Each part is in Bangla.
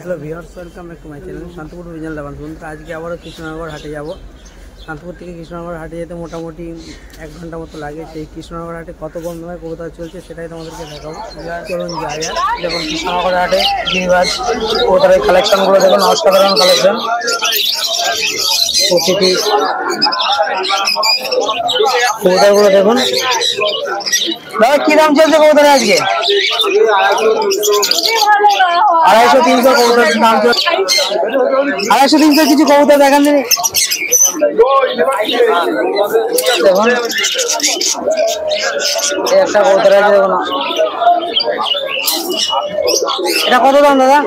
Hello viewers, welcome back to my channel Shantapur regional লাভান। বন্ধুরা, আজকে আবারও কৃষ্ণনগর হাটে যাব। শান্তপুর থেকে কৃষ্ণনগর হাটে যেতে মোটামুটি 1 ঘন্টা মতো লাগে। সেই কৃষ্ণনগর হাটে কত কম দামে কবুতর চলছে সেটাই তোমাদেরকে দেখাবো। চলুন যাই। যেমন কৃষ্ণনগর হাটে গিরিবাজ কবুতরের কালেকশনগুলো দেখুন, অসাধারণ কালেকশন। প্রতিটি কবুতরগুলো দেখুন। দাদা কি দাম চলছে কবুতরের আজকে? 250-300 কবুতরের দাম চলছে। 250-300 কিছু কবুতর দেখান দিন দেখুন। একটা কবুতর আছে দেখুন। এটা কত দাম দাদা?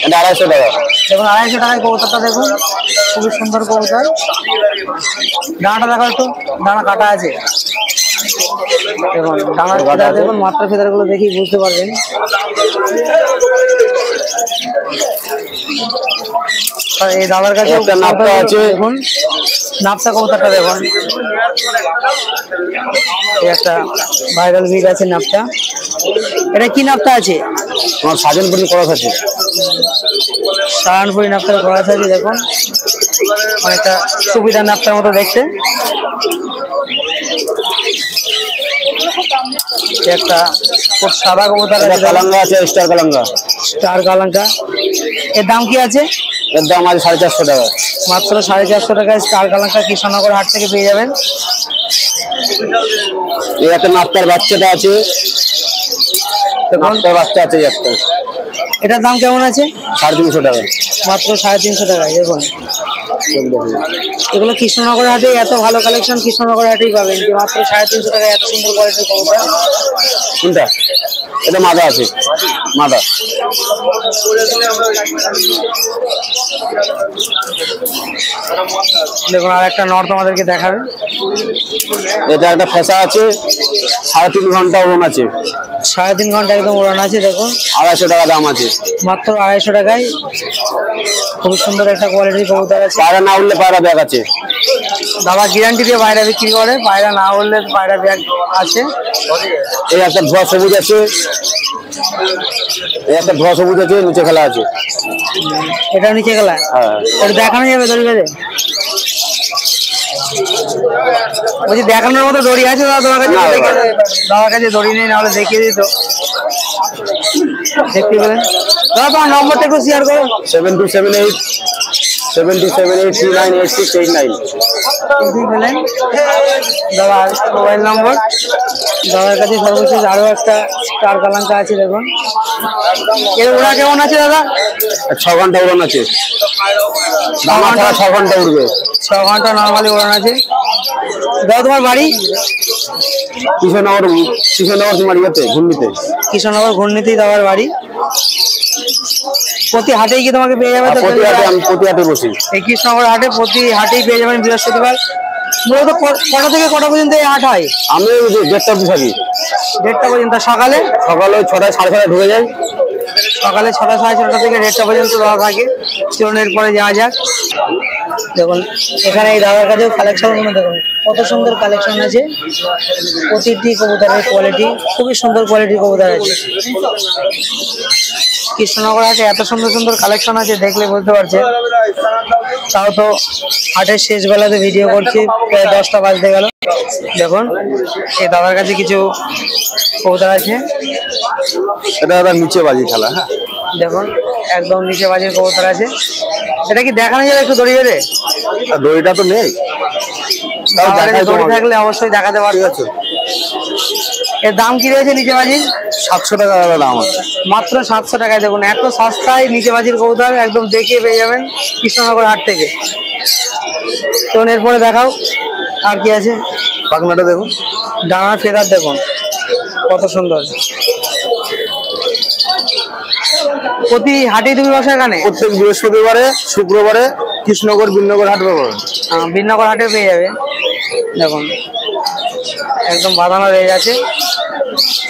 এটা 250 টাকা। দেখুন 250 টাকায় কবুতরটা দেখুন, খুবই সুন্দর কবুতর। ডানাটা দেখো একটু, ডানা কাটা আছে দেখুন। ডানার কাটা দেখুন, মাত্রা ফেদার গুলো দেখি বুঝতে পারবেন। এই দাদার কাছে একটা নাপটা আছে দেখুন, নাপটা কবুতরটা দেখুন। একটা ভাইরাল ভিড আছে নাপটা। এটা কি নাপটা আছে? আমার সাজনপুরি করা আছে। সাহানপুরি নাপটা করা আছে দেখুন, অনেকটা সুবিধা নাপটার মতো দেখতে। একটা সাদা কবুতর আছে, কালাঙ্গা আছে, স্টার কালাঙ্গা। স্টার কালাঙ্গা, এর দাম কি আছে? এর দাম আছে 450 টাকা। মাত্র 450 টাকায় স্টার কালাঙ্গা কৃষ্ণনগর হাট থেকে পেয়ে যাবেন। এই একটা নাপটার বাচ্চাটা আছে, নাপটার বাচ্চা আছে একটা। এটার দাম কেমন আছে? 350 টাকা। মাত্র 350 টাকায় দেখুন। এগুলো কৃষ্ণনগর হাটে এত ভালো কালেকশন কৃষ্ণনগর হাটেই পাবেন, যে মাত্র 350 টাকায় এত সুন্দর কোয়ালিটির কবুতর। কোনটা? এটা মাদা আছে, মাদা। দেখুন আর একটা নর তোমাদেরকে দেখাবে। এটা একটা ফেসা আছে, 3.5 ঘন্টা ওড়ন আছে। 3.5 ঘন্টা একদম ওড়ান আছে দেখুন। 250 টাকা দাম আছে। মাত্র 250 টাকায় খুব সুন্দর একটা কোয়ালিটির কবুতর আছে। পায়রা না উঠলে পায়রা ব্যাগ আছে। দাদা গ্যারান্টি দিয়ে পায়রা বিক্রি করে, পায়রা না উঠলে পায়রা ব্যাগ আছে। এই একটা ধোয়া সবুজ আছে, এই একটা ধোয়া সবুজ আছে, নিচে খেলা আছে। এটা নিচে খেলা? হ্যাঁ। এটা দেখানো যাবে দড়ি কাছে? বলছি দেখানোর মতো দড়ি আছে দাদা তোমার কাছে? দাদার কাছে দড়ি নেই, নাহলে দেখিয়ে দিত। দেখতে পেলেন দাদা, তোমার নম্বরটা একটু শেয়ার করো। 7278398689। পেলেন দাদার মোবাইল নম্বর। দাদার কাছে সর্বশেষ আরো একটা স্টার কালাঙ্কা আছে দেখুন। এর ওরা কেমন আছে দাদা? 6 ঘন্টা উড়ান আছে। 6 ঘন্টা উড়বে। 6 ঘন্টা নর্মালি ওড়ান আছে। দাদা তোমার বাড়ি? কৃষ্ণনগর তোমার ইয়েতে ঘূর্ণিতে। কৃষ্ণনগর ঘূর্ণিতেই দাদার বাড়ি। প্রতি হাটেই কি তোমাকে পেয়ে যাবে? আমি প্রতি হাটে বসি। এই কৃষ্ণনগর হাটে প্রতি হাটেই পেয়ে যাবেন বৃহস্পতিবার। মূলত কটা থেকে কটা পর্যন্ত এই হাট হয়? আমি 1:30 অবধি থাকি। 1:30 পর্যন্ত। সকালে 6টায় 6:30 ঢুকে যাই। সকালে 6টা 6:30 থেকে 1:30 পর্যন্ত দেওয়া থাকে। চলুন এরপরে যাওয়া যাক। দেখুন এখানে এই দাদার কাছে কালেকশন দেখুন, কত সুন্দর কালেকশন আছে। প্রতিটি কবুতরের কোয়ালিটি খুবই সুন্দর কোয়ালিটির কবুতর আছে। কৃষ্ণনগর হাটে এত সুন্দর সুন্দর কালেকশন আছে, দেখলে বুঝতে পারছেন। তাও তো হাটের শেষ বেলাতে ভিডিও করছি, প্রায় 10টা বাজতে গেল। দেখুন এই দাদার কাছে কিছু কবুতর আছে। এটা দাদা নিচে বাজি খেলা। হ্যাঁ দেখুন একদম নিচে বাজির কবুতর আছে। এটা কি দেখানো যাবে একটু দড়ি বেঁধে? দড়িটা তো নেই, দড়ি থাকলে অবশ্যই দেখাতে পারবে। এর দাম কি রয়েছে নিচে বাজির? 700 টাকা দাম আছে। মাত্র 700 টাকায় দেখুন, এত সস্তায় নিচে বাজির কবুতর একদম দেখিয়ে পেয়ে যাবেন কৃষ্ণনগর হাট থেকে। তো এরপরে দেখাও আর কি আছে। পাখনাটা দেখুন, ডানার ফেদার দেখুন কত সুন্দর। প্রতি হাটেই তুমি বসো এখানে? প্রত্যেক বৃহস্পতিবারে, শুক্রবারে কৃষ্ণনগর বিনগর হাট পাবেন। বিনগর হাটে পেয়ে যাবে। দেখুন একদম বাঁধানো রয়ে গেছে।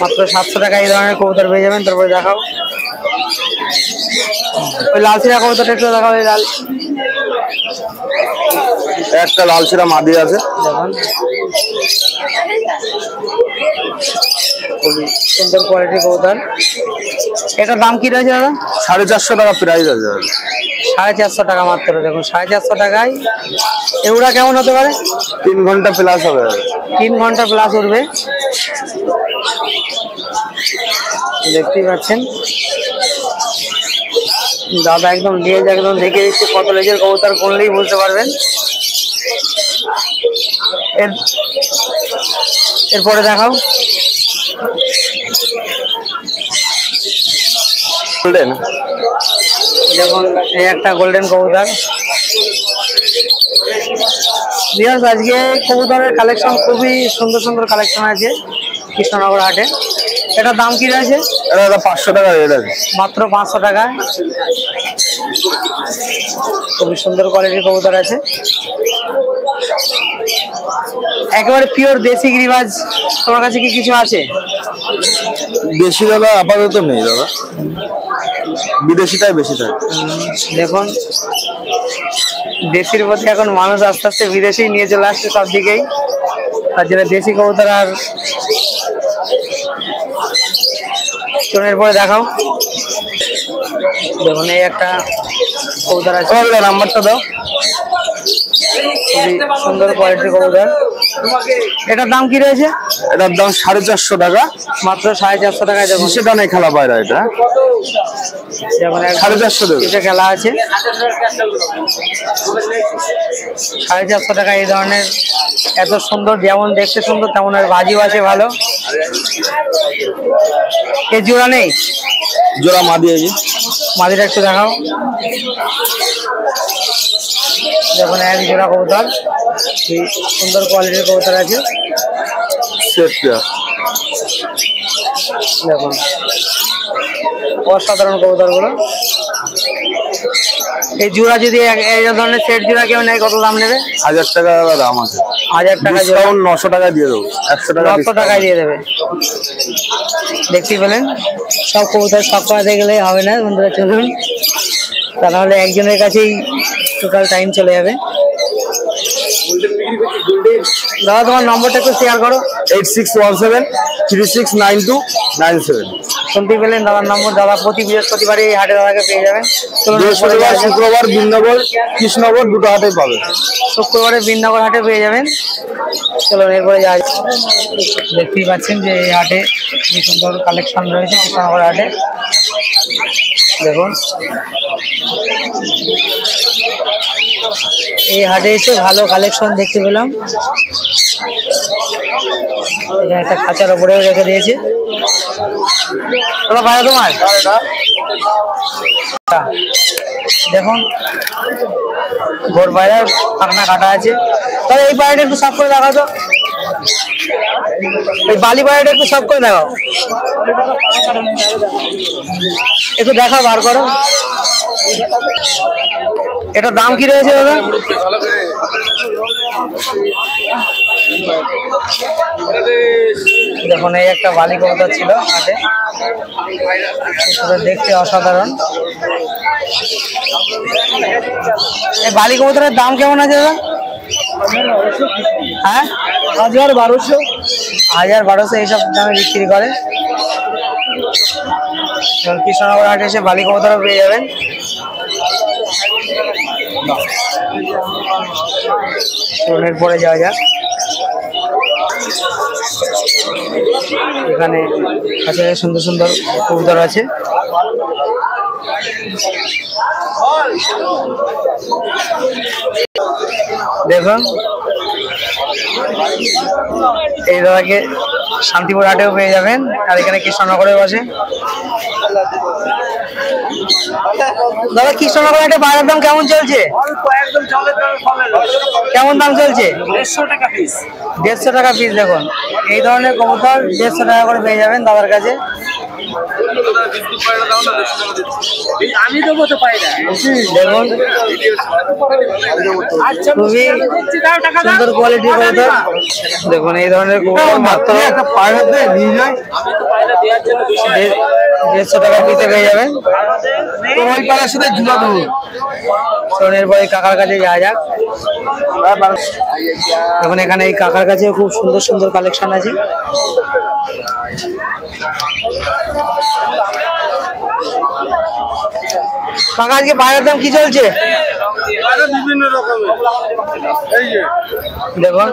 মাত্র 700 টাকায় এই ধরনের কবুতর পেয়ে যাবেন। তারপরে দেখাও ওই লাল শিরা কবুতরটা একটু দেখাও। ওই লাল একটা লাল শিরা মাদি আছে। দেখুন খুবই সুন্দর কোয়ালিটির কবুতর। এটার দাম কি রয়েছে দাদা? 450 টাকা প্রাইস আছে। 450 টাকা মাত্র। দেখুন 450 টাকায় এগুলা কেমন হতে পারে? 3 ঘন্টা প্লাস হবে। 3 ঘন্টা প্লাস উঠবে। দেখতেই পাচ্ছেন দাদা একদম লেজ একদম দেখে দিচ্ছে, কত লেজের কবুতর করলেই বুঝতে পারবেন। এরপরে দেখাও। গোল্ডেন, যেমন এই একটা গোল্ডেন কবুতর। ভিউয়ার্স আজকে কবুতরের কালেকশন খুবই সুন্দর সুন্দর কালেকশন আছে কৃষ্ণনগর হাটে। এটার দাম কি রয়েছে? এটা 500 টাকা রেট আছে। মাত্র 500 টাকায় খুবই সুন্দর কোয়ালিটির কবুতর আছে। একেবারে পিওর দেশি গিরিবাজ তোমার কাছে কি কিছু আছে? দেশি দাদা আপাতত নেই দাদা, বিদেশিটাই বেশি থাকে। দেখুন দেশির প্রতি এখন মানুষ আস্তে আস্তে বিদেশেই নিয়ে চলে আসছে সব দিকেই, তার জন্য দেশি কবুতর আর। চলুন পরে দেখাও। দেখুন এই একটা কবুতর আছে, নাম্বারটা দাও। খুবই সুন্দর কোয়ালিটির কবুতর। এটার দাম কি রয়েছে? এটার দাম 450 টাকা মাত্র 450 টাকায়। দেখুন সেটা নেই খেলা পায়রা, এটা যেমন 450 দেবে। এটা খেলা আছে 450 টাকা। এই ধরনের এত সুন্দর, যেমন দেখতে সুন্দর তেমন আর বাজিও আছে ভালো। এর জোড়া নেই? জোড়া মা দিয়েছি। মাদিটা একটু দেখাও। দেখুন এক জোড়া কবুতর, সুন্দর কোয়ালিটির কবুতর আছে। দেখুন অসাধারণ কবুতর গুলো। এই জোড়া যদি এই ধরনের সেট জোড়া কেউ নেয় কত দাম নেবে? 1000 টাকা দাম আছে। 1000 টাকা জোড়া। 900 টাকা দিয়ে দেবো। 100 টাকা 900 টাকায় দিয়ে দেবে। দেখতে পেলেন, সব কবুতর সব করাতে গেলে হবে না বন্ধুরা। চলুন তাহলে একজনের কাছেই টোটাল টাইম চলে যাবে। দাদা তোমার নম্বরটা একটু শেয়ার করো। 8617369297। শুনতে পেলেন দাদার নম্বর। দাদা প্রতি বৃহস্পতিবারে এই হাটে দাদাকে পেয়ে যাবেন। বৃহস্পতিবার, শুক্রবার বিনগর কৃষ্ণনগর দুটো হাটে পাবে। শুক্রবারে বিনগর হাটে পেয়ে যাবেন। চলুন এরপরে যাই। দেখতেই পাচ্ছেন যে এই হাটে কি সুন্দর কালেকশন রয়েছে কৃষ্ণনগর হাটে। দেখুন এই হাটে এসে ভালো কালেকশন দেখতে পেলাম। এখানে একটা খাঁচার উপরেও রেখে দিয়েছে। ভাই তোমার দেখুন ঘোর বাইরের পাখনা কাটা আছে। তাহলে এই পায়রাটা একটু সাফ করে দেখাও তো। এই বালি পায়রাটা একটু সাফ করে দেখাও, একটু দেখাও, বার করো। এটার দাম কি রয়েছে দাদা? দেখুন এই একটা বালি কবুতর ছিল হাটে, দেখতে অসাধারণ। এই বালি কবুতরের দাম কেমন আছে দাদা? হ্যাঁ 1200 এইসব দামে বিক্রি করে। কৃষ্ণনগর হাটে এসে বালি কবুতরও পেয়ে যাবেন। চলুন পরে যাওয়া যাক। এখানে আছে সুন্দর সুন্দর কবুতর আছে। দেখুন এই দাদাকে শান্তিপুর হাটেও পেয়ে যাবেন, আর এখানে কৃষ্ণনগরে বসে। দাদা কৃষ্ণনগর হাটে পায়রার দাম কেমন চলছে? কেমন দাম চলছে? 150 টাকা পিস। 150 টাকা পিস। দেখুন এই ধরনের কবুতর 150 টাকা করে পেয়ে যাবেন দাদার কাছে। আমি দেবো তো পাই না। দেখুন খুবই সুন্দর কোয়ালিটির কবুতর। দেখুন এই ধরনের কবুতর মাত্র 150 টাকা পিসে পেয়ে যাবেন। এরপরে কাকার কাছে যাওয়া যাক। এখন এখানে এই কাকার কাছে খুব সুন্দর সুন্দর কালেকশন আছে। কাকা আজকে পায়রার দাম কি চলছে? বিভিন্ন রকমের এই যে দেখুন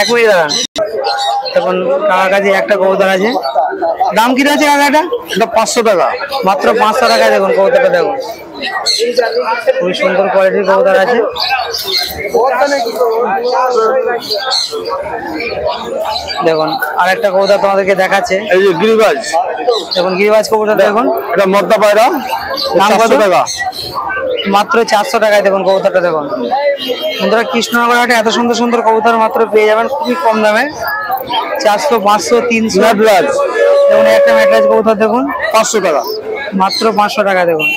1 মিনিট দাঁড়ান। দেখুন কাকার কাছে একটা কবুতর আছে, দাম কি আছে কাকা? এটা 500 টাকা, মাত্র 500 টাকা। দেখুন কবুতরটা দেখুন, খুবই সুন্দর কোয়ালিটির কবুতর আছে। দেখুন আরেকটা কবুতর তোমাদেরকে দেখাচ্ছে, এই যে গিরিবাজ। দেখুন গিরিবাজ কবুতর দেখুন, এটা মদ্দা পায়রা, দাম কত? 400 টাকা, মাত্র 400 টাকায়। দেখুন কবুতরটা দেখুন বন্ধুরা, কৃষ্ণনগর হাটে এত সুন্দর সুন্দর কবুতর মাত্র পেয়ে যাবেন খুবই কম দামে, 400, 500, 300। ম্যাডরাজ দেখুন একটা ম্যাডরাজ কবুতর দেখুন 500 টাকা, মাত্র 500 টাকা। দেখুন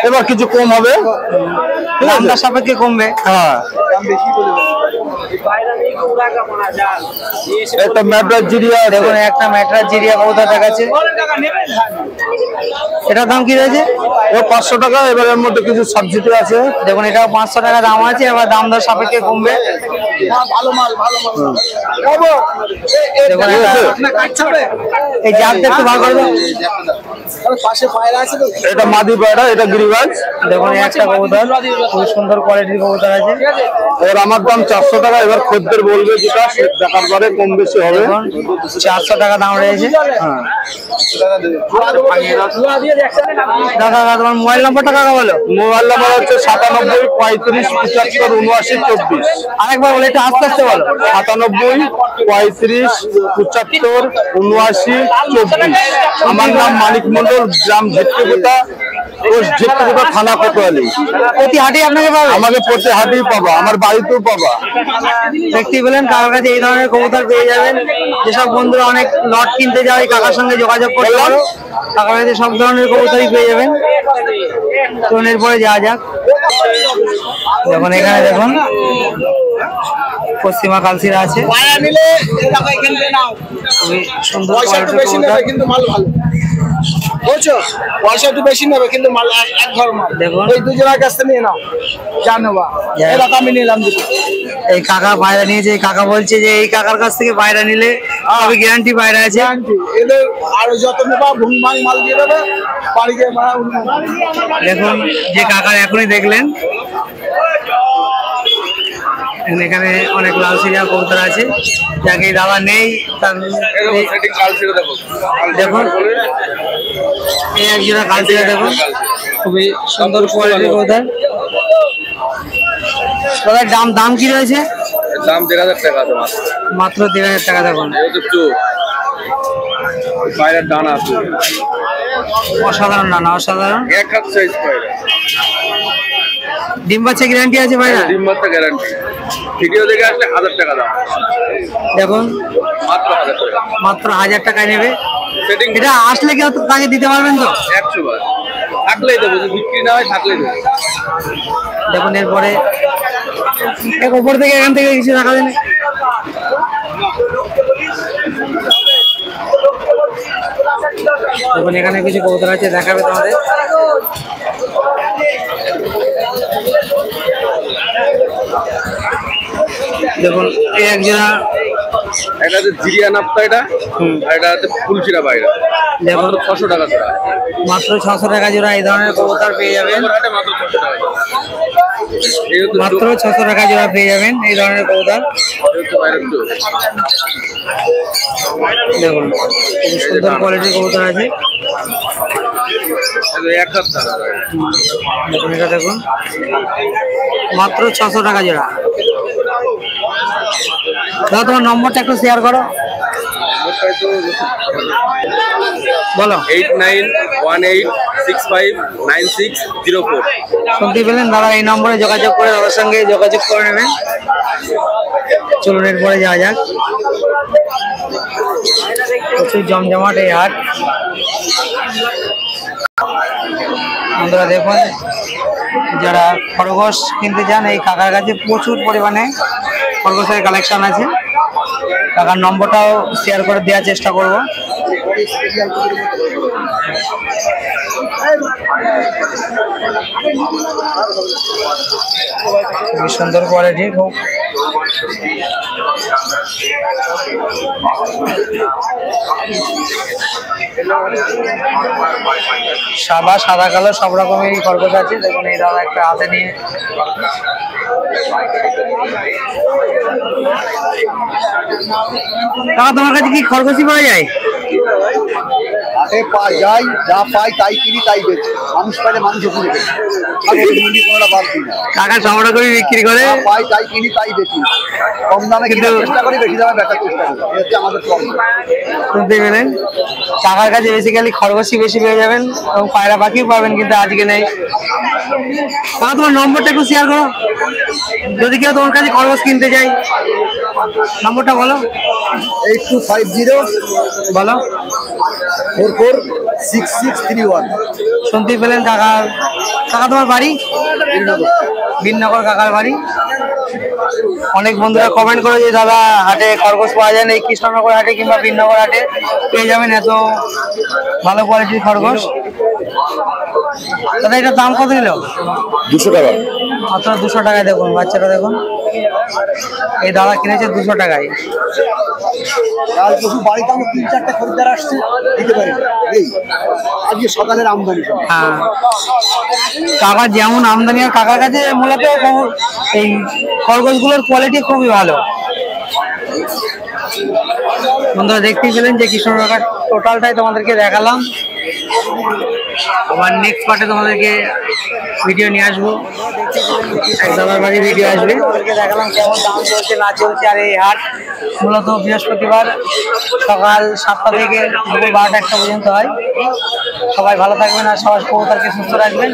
এবার কিছু কম হবে, দামটা সাপেক্ষে কমবে। হ্যাঁ। একটা ম্যাডরাজ জিরিয়া আছে, দেখুন একটা ম্যাডরাজ জিরিয়া কবুতর দেখাচ্ছে, এটার দাম কি রয়েছে? ও 500 টাকা। এবার এর মধ্যে কিছু সাবজিটি আছে, দেখুন এটাও 500 টাকা দাম আছে, এবার দাম দর সাপেক্ষে কমবে। দেখুন এই জাত দেখতে ভালো করবে। এটা মাদি পায়রা, এটা গিরিবাজ। দেখুন একটা কবুতর খুব সুন্দর কোয়ালিটির কবুতর আছে, এবার আমার দাম 400 টাকা। এবার খদ্দের বলবে যেটা দেখার পরে কম বেশি হবে। দেখুন 400 টাকা দাম রয়েছে। হ্যাঁ, দাদা তোমার মোবাইল নাম্বারটা কাকা বলো? মোবাইল নাম্বার হচ্ছে 97 35 75 79 24। আরেকবার বলে একটু আস্তে আস্তে বলো। 97 35 75 79 24। আমার নাম মানিক মন্ডল, গ্রাম ঝেটকেপুতা, পোস্ট ঝেটকেপুতা, থানা কোতোয়ালি। প্রতি হাটে আপনাকে পাবে? আমাকে প্রতি হাটেই পাবা, আমার বাড়িতেও পাবা। দেখতে পেলেন কাকার কাছে এই ধরনের কবুতর পেয়ে যাবেন। যেসব বন্ধুরা অনেক লট কিনতে যায় কাকার সঙ্গে যোগাযোগ করতে পারো, কাকার কাছে সব ধরনের কবুতরই পেয়ে যাবেন। তো এরপরে যাওয়া যাক। দেখুন এখানে দেখুন পশ্চিমা কালসিরা আছে, খুবই সুন্দর কোয়ালিটির কবুতর। কিন্তু মাল ভালো বুঝছো, পয়সা একটু বেশি নেবে কিন্তু মাল এক ঘর মাল। দেখুন এই দুজনের কাছ থেকে নিয়ে নাও, জানো বা এরকম আমি নিলাম দুটো। এই কাকা পায়রা নিয়েছে, এই কাকা বলছে যে এই কাকার কাছ থেকে পায়রা নিলে সবই গ্যারান্টি পায়রা আছে। এদের আরো যত নেবা ভুংমাং মাল দিয়ে দেবে বাড়ি গিয়ে মারা। দেখুন যে কাকার এখনই দেখলেন, এখানে অনেক লাল সিরিয়া কবুতর আছে, যাকে দাদা নেই তার দেখুন এই একজোড়া কালসিরা দেখুন, খুবই সুন্দর কোয়ালিটির কবুতর। দাদার দাম কি রয়েছে? দাম 1000 টাকা তোমার, মাত্র 1000 টাকা। দেখুন পায়রার ডানা আছে, অসাধারণ ডানা, অসাধারণ। এক হাত সাইজ পায়রা, ডিম বাচ্চা গ্যারান্টি আছে ভাইরা? ডিম বাচ্চা গ্যারান্টি। ভিডিও দেখে আসলে 1000 টাকা দাম, দেখুন মাত্র 1000 টাকা, মাত্র 1000 টাকায় নেবে। সেটিং এটা আসলে কেউ তাকে দিতে পারবেন তো? 100 বার থাকলেই দেবো, যদি বিক্রি না হয় থাকলেই দেবো। দেখুন এরপরে এক উপর থেকে এখান থেকে কিছু রাখা দেন। দেখুন এখানে কিছু কবুতর আছে, দেখাবে তোমাদের। দেখুন এই একজোড়া, এটা হচ্ছে জিরিয়া নাপ্তা, এটা আর এটা হচ্ছে ফুলশিরা পায়রা। দেখুন 600 টাকা জোড়া, মাত্র 600 টাকা জোড়া এই ধরনের কবুতর পেয়ে যাবেন। মাত্র 600 টাকা। এই হচ্ছে মাত্র 600 টাকা জোড়া পেয়ে যাবেন এই ধরনের কবুতর। পায়রার চোখ। দেখুন খুব সুন্দর কোয়ালিটির কবুতর আছে। এক হাত দানা। দেখুন এটা দেখুন মাত্র 600 টাকা জোড়া। দাদা তোমার নম্বরটা একটু শেয়ার করো, বলো। 8918659604। শুনতে পেলেন দাদা, এই নম্বরে যোগাযোগ করে দাদার সঙ্গে যোগাযোগ করে নেবেন। চলুন এরপরে যাওয়া যাক। প্রচুর জমজমাট এই হাট। বন্ধুরা দেখুন, যারা খরগোশ কিনতে চান এই কাকার কাছে প্রচুর পরিমাণে খরগোশের কালেকশন আছে। কাকার নম্বরটাও শেয়ার করে দেওয়ার চেষ্টা করব। খুবই সুন্দর কোয়ালিটি, খুব সাদা সাদা কালো সব রকমেরই খরগোশ আছে। দেখুন এই দাদা একটা হাতে নিয়ে তোমার কাছে কি খরগোশই পাওয়া যায়? হাটে যাই, যা পাই তাই কিনি তাই বেচি। মানুষ পাইলে মানুষ ওখানে কোনোটা বাদ দিই না। কাকা সবটা করে বিক্রি করে, পাই তাই কিনি তাই বেচি। কম দামে কিন্তু চেষ্টা করি, বেশি দামে বেচার চেষ্টা করি। হচ্ছে আমাদের প্রবলেম। শুনতে পেলেন, কাকার কাছে বেসিক্যালি খরগোশই বেশি পেয়ে যাবেন এবং পায়রা পাখিও পাবেন, কিন্তু আজকে নেই। কাকা তোমার নম্বরটা একটু শেয়ার করো, যদি কেউ তোমার কাছে খরগোশ কিনতে চাই। নম্বরটা বলো। 8250 বলো। 446631। শুনতেই পেলেন কাকা। কাকা তোমার বাড়ি? বিননগর কাকার বাড়ি। অনেক বন্ধুরা কমেন্ট করে যে দাদা হাটে খরগোশ পাওয়া যায় না, এই কৃষ্ণনগর হাটে কিংবা বিননগর হাটে পেয়ে যাবেন এত ভালো কোয়ালিটির খরগোশ। দাদা এটার দাম কত নিল? 200 টাকা। মাত্র 200 টাকায়। দেখুন বাচ্চাটা দেখুন, এই দাদা কিনেছে 200 টাকায়। কাল কিছু বাড়িতে আমার 3-4টা খরিদ্দার আসছে, দিতে পারি এই আজকে সকালের আমদানি। হ্যাঁ, কাকার যেমন আমদানি, আর কাকার কাছে মূলত এই খরগোশগুলোর কোয়ালিটি খুবই ভালো। বন্ধুরা দেখতেই পেলেন যে কৃষ্ণনগর টোটালটাই তোমাদেরকে দেখালাম। আবার নেক্সট পার্টে তোমাদেরকে ভিডিও নিয়ে আসবো, এক দাদার বাড়ি ভিডিও আসবে। তোমাদেরকে দেখালাম কেমন দাম চলছে না চলছে। আর এই হাট মূলত বৃহস্পতিবার সকাল 7টা থেকে দুপুর 12টা-1টা পর্যন্ত হয়। সবাই ভালো থাকবেন আর সবার কবুতরকে সুস্থ রাখবেন।